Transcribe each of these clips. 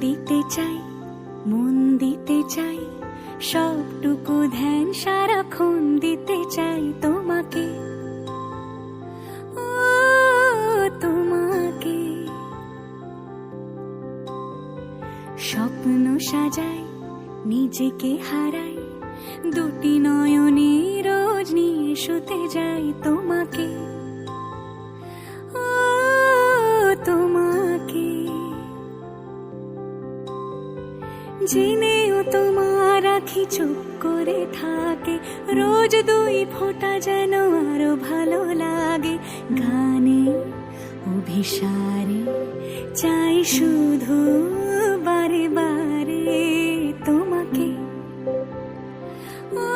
দিতে চাই, মন দিতে চাই, সবটুকু ধ্যান সারাক্ষণ দিতে চাই তোমাকে, ও তোমাকে। স্বপ্ন সাজাই, নিজেকে হারাই, দুটি নয়নে রোজ নিয়ে শুতে যাই তোমাকে, ও তোমাকে। জেনেও তোমার আখি চুপ করে থাকে, রোজ দুই ফোঁটা যেন আরো ভালো লাগে। গানে অভিসারে চাই শুধু বারে বারে তোমাকে, ও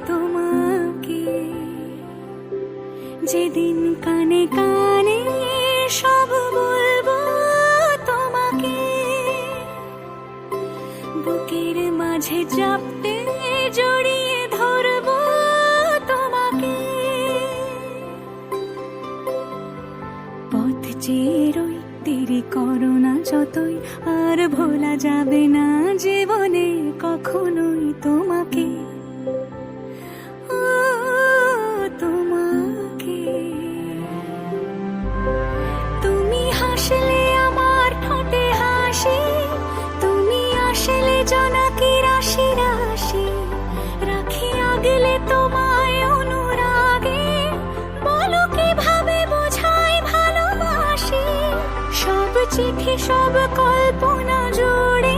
তোমাকে। যেদিন কানে কানে সব বলবো তোমাকে, বুকের মাঝে চাপতে জড়িয়ে ধরবো তোমাকে। পথ চেয়ে রই, দেরি করো না যতই, আর ভোলা যাবে না জীবনে কখনোই তোমাকে, ও তোমাকে। তুমি হাসলে আমার ঠোঁটে হাসি, তুমি আসলে জোনাকি রাশি রাশি, রাখি আগলে তোমায় অনুরাগে, বলো কিভাবে বোঝাই ভালোবাসি। সব চিঠি সব কল্পনা জুড়ে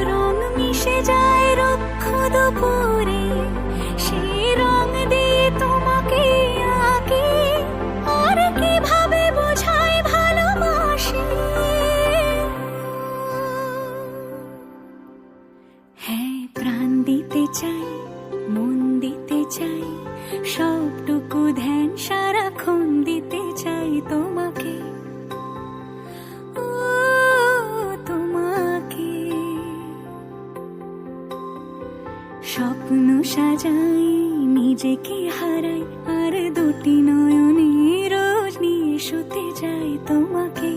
রং মিশে যায় রুক্ষ দুপুরে, সেই রং দিয়ে তোমাকে আঁকি, আর কিভাবে বোঝাই ভালোবাসি। হ্যাঁ, প্রাণ দিতে চাই, মন দিতে চাই, সবটুকু ধ্যান সারাক্ষণ দিতে চাই তোমাকে, ও তোমাকে। স্বপ্ন সাজাই, নিজেকে হারাই, আর দুটি নয়নে রোজ নিয়ে শুতে যাই তোমাকে।